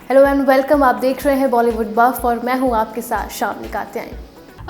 Hello and welcome. आप देख रहे हैं बॉलीवुड बफ और मैं हूं आपके साथ शाम कात्यायन।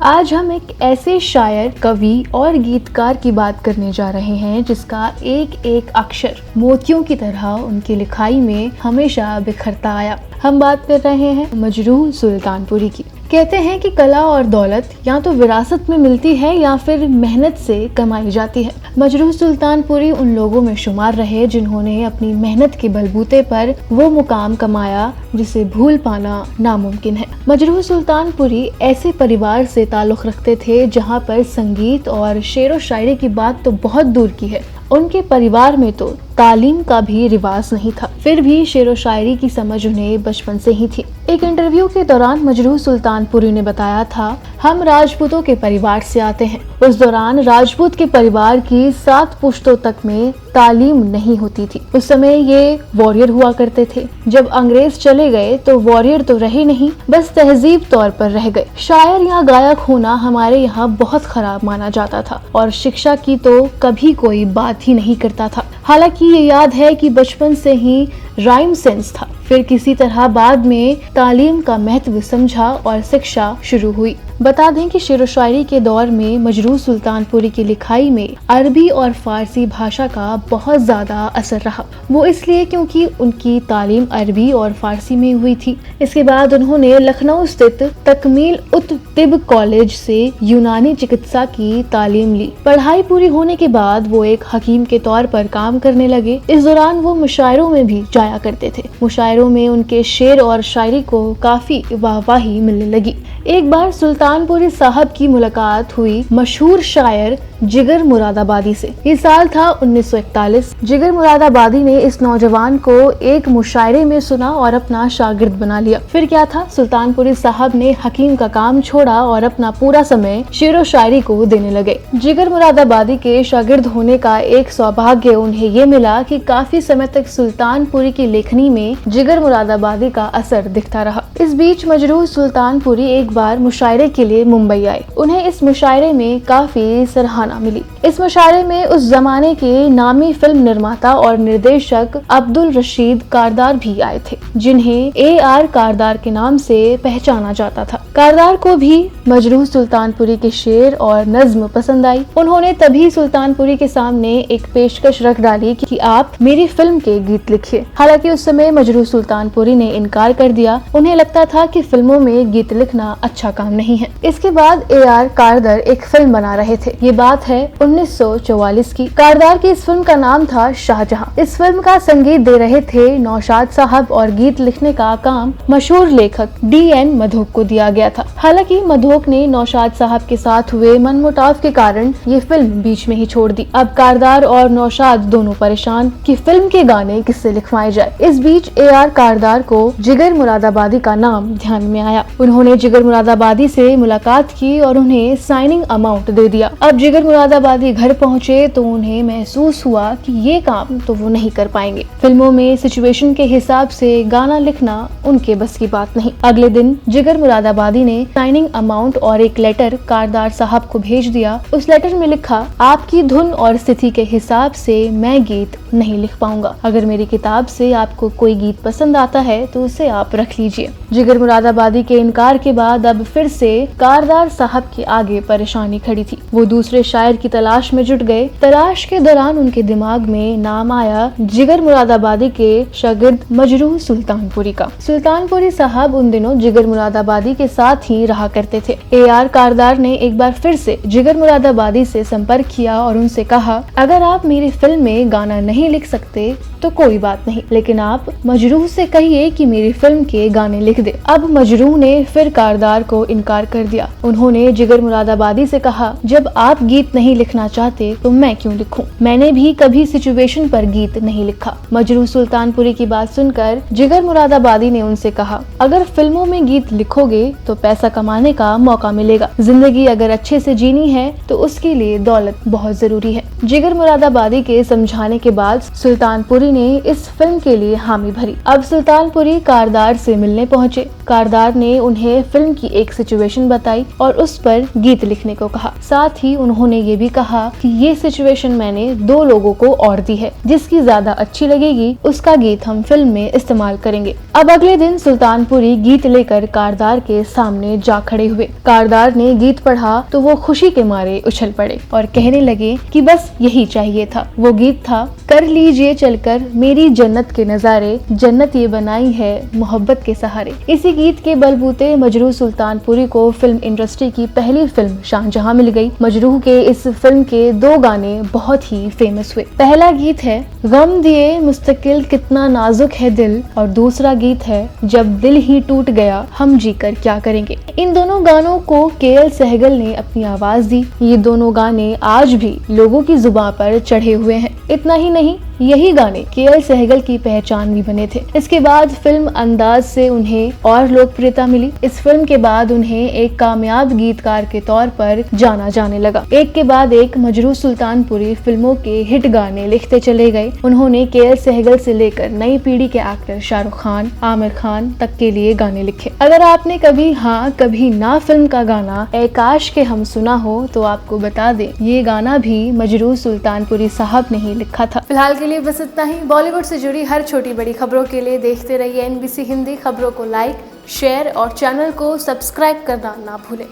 आज हम एक ऐसे शायर, कवि और गीतकार की बात करने जा रहे हैं जिसका एक एक अक्षर मोतियों की तरह उनकी लिखाई में हमेशा बिखरता आया। हम बात कर रहे हैं मजरूह सुल्तानपुरी की। कहते हैं कि कला और दौलत या तो विरासत में मिलती है या फिर मेहनत से कमाई जाती है। मजरूह सुल्तानपुरी उन लोगों में शुमार रहे जिन्होंने अपनी मेहनत के बलबूते पर वो मुकाम कमाया जिसे भूल पाना नामुमकिन है। मजरूह सुल्तानपुरी ऐसे परिवार से ताल्लुक़ रखते थे जहाँ पर संगीत और शेर व शायरी की बात तो बहुत दूर की है, उनके परिवार में तो तालीम का भी रिवाज नहीं था। फिर भी शेर व शायरी की समझ उन्हें बचपन से ही थी। एक इंटरव्यू के दौरान मजरूह सुल्तानपुरी ने बताया था, हम राजपूतों के परिवार से आते हैं। उस दौरान राजपूत के परिवार की 7 पुश्तों तक में तालीम नहीं होती थी। उस समय ये वॉरियर हुआ करते थे। जब अंग्रेज चले गए तो वॉरियर तो रहे नहीं, बस तहजीब तौर पर रह गए। शायर या गायक होना हमारे यहाँ बहुत खराब माना जाता था और शिक्षा की तो कभी कोई बात ही नहीं करता था। हालांकि ये याद है कि बचपन से ही राइम सेंस था। फिर किसी तरह बाद में तालीम का महत्व समझा और शिक्षा शुरू हुई। बता दें कि शेर व शायरी के दौर में मजरूह सुल्तानपुरी की लिखाई में अरबी और फारसी भाषा का बहुत ज्यादा असर रहा। वो इसलिए क्योंकि उनकी तालीम अरबी और फारसी में हुई थी। इसके बाद उन्होंने लखनऊ स्थित तकमील उत तिब कॉलेज से यूनानी चिकित्सा की तालीम ली। पढ़ाई पूरी होने के बाद वो एक हकीम के तौर पर काम करने लगे। इस दौरान वो मुशायरों में भी जाया करते थे। मुशायरों में उनके शेर और शायरी को काफी वाहवाही मिलने लगी। एक बार सुल्तानपुरी साहब की मुलाकात हुई मशहूर शायर जिगर मुरादाबादी से। ये साल था 1941। जिगर मुरादाबादी ने इस नौजवान को एक मुशायरे में सुना और अपना शागिर्द बना लिया। फिर क्या था, सुल्तानपुरी साहब ने हकीम का काम छोड़ा और अपना पूरा समय शेर व शायरी को देने लगे। जिगर मुरादाबादी के शागिर्द होने का एक सौभाग्य उन्हें ये मिला कि काफी समय तक सुल्तानपुरी की लेखनी में जिगर मुरादाबादी का असर दिखता रहा। इस बीच मजरूह सुल्तानपुरी एक बार मुशायरे के लिए मुंबई आए। उन्हें इस मुशायरे में काफी सराहना मिली। इस मुशायरे में उस जमाने के नामी फिल्म निर्माता और निर्देशक अब्दुल रशीद कारदार भी आए थे, जिन्हें AR कारदार के नाम से पहचाना जाता था। कारदार को भी मजरूह सुल्तानपुरी के शेर और नज्म पसंद आई। उन्होंने तभी सुल्तानपुरी के सामने एक पेशकश रख डाली कि आप मेरी फिल्म के गीत लिखिए। हालांकि उस समय मजरूह सुल्तानपुरी ने इनकार कर दिया। उन्हें लगता था कि फिल्मों में गीत लिखना अच्छा काम नहीं है। इसके बाद AR कारदार एक फिल्म बना रहे थे। ये बात है 1944 की। कारदार की इस फिल्म का नाम था शाहजहां। इस फिल्म का संगीत दे रहे थे नौशाद साहब और गीत लिखने का काम मशहूर लेखक DN मधोक को दिया गया था। हालांकि मधोक ने नौशाद साहब के साथ हुए मनमुटाव के कारण ये फिल्म बीच में ही छोड़ दी। अब कारदार और नौशाद दोनों परेशान कि फिल्म के गाने किससे लिखवाए जाए। इस बीच AR कारदार को जिगर मुरादाबादी का नाम ध्यान में आया। उन्होंने जिगर मुरादाबादी से मुलाकात की और उन्हें साइनिंग अमाउंट दे दिया। अब जिगर मुरादाबादी घर पहुंचे तो उन्हें महसूस हुआ कि ये काम तो वो नहीं कर पाएंगे। फिल्मों में सिचुएशन के हिसाब से गाना लिखना उनके बस की बात नहीं। अगले दिन जिगर मुरादाबादी ने साइनिंग अमाउंट और एक लेटर कारदार साहब को भेज दिया। उस लेटर में लिखा, आपकी धुन और स्थिति के हिसाब से मैं गीत नहीं लिख पाऊंगा। अगर मेरी किताब से आपको कोई गीत पसंद आता है तो उसे आप रख लीजिए। जिगर मुरादाबादी के इनकार के बाद अब फिर से कारदार साहब के आगे परेशानी खड़ी थी। वो दूसरे शायर की तलाश में जुट गए। तलाश के दौरान उनके दिमाग में नाम आया जिगर मुरादाबादी के शागिर्द मजरूह सुल्तानपुरी का। सुल्तानपुरी साहब उन दिनों जिगर मुरादाबादी के साथ ही रहा करते थे। AR कारदार ने एक बार फिर से जिगर मुरादाबादी से संपर्क किया और उनसे कहा, अगर आप मेरी फिल्म में गाना नहीं लिख सकते तो कोई बात नहीं, लेकिन आप मजरूह से कहिए कि मेरी फिल्म के गाने लिख दे। अब मजरूह ने फिर कारदार को इनकार कर दिया। उन्होंने जिगर मुरादाबादी से कहा, जब आप गीत नहीं लिखना चाहते तो मैं क्यों लिखूं? मैंने भी कभी सिचुएशन पर गीत नहीं लिखा। मजरूह सुल्तानपुरी की बात सुनकर जिगर मुरादाबादी ने उनसे कहा, अगर फिल्मों में गीत लिखोगे तो पैसा कमाने का मौका मिलेगा। जिंदगी अगर अच्छे से जीनी है तो उसके लिए दौलत बहुत जरूरी है। जिगर मुरादाबादी के समझाने के बाद सुल्तानपुरी ने इस फिल्म के लिए हामी भरी। अब सुल्तानपुरी कारदार से मिलने पहुंचे। कारदार ने उन्हें फिल्म की एक सिचुएशन बताई और उस पर गीत लिखने को कहा। साथ ही उन्होंने उन्होंने ये भी कहा कि ये सिचुएशन मैंने 2 लोगों को और दी है, जिसकी ज्यादा अच्छी लगेगी उसका गीत हम फिल्म में इस्तेमाल करेंगे। अब अगले दिन सुल्तानपुरी गीत लेकर कारदार के सामने जा खड़े हुए। कारदार ने गीत पढ़ा तो वो खुशी के मारे उछल पड़े और कहने लगे कि बस यही चाहिए था। वो गीत था, कर लीजिए चलकर मेरी जन्नत के नजारे, जन्नत ये बनाई है मोहब्बत के सहारे। इसी गीत के बलबूते मजरूह सुल्तानपुरी को फिल्म इंडस्ट्री की पहली फिल्म शाहजहां मिल गई। मजरूह के इस फिल्म के 2 गाने बहुत ही फेमस हुए। पहला गीत है गम दिए मुस्तकिल कितना नाजुक है दिल, और दूसरा गीत है जब दिल ही टूट गया हम जीकर क्या करेंगे। इन दोनों गानों को के.एल. सहगल ने अपनी आवाज दी। ये दोनों गाने आज भी लोगों की जुबान पर चढ़े हुए हैं। इतना ही नहीं, यही गाने के.एल. सहगल की पहचान भी बने थे। इसके बाद फिल्म अंदाज से उन्हें और लोकप्रियता मिली। इस फिल्म के बाद उन्हें एक कामयाब गीतकार के तौर पर जाना जाने लगा। एक के बाद एक मजरूह सुल्तानपुरी फिल्मों के हिट गाने लिखते चले गए। उन्होंने के.एल. सहगल से लेकर नई पीढ़ी के एक्टर शाहरुख खान, आमिर खान तक के लिए गाने लिखे। अगर आपने कभी हाँ कभी ना फिल्म का गाना ए काश के हम सुना हो तो आपको बता दें, ये गाना भी मजरूह सुल्तानपुरी साहब ने ही लिखा था। फिलहाल के लिए बस इतना ही। बॉलीवुड से जुड़ी हर छोटी बड़ी खबरों के लिए देखते रहिए NBC हिंदी। खबरों को लाइक, शेयर और चैनल को सब्सक्राइब करना ना भूलें।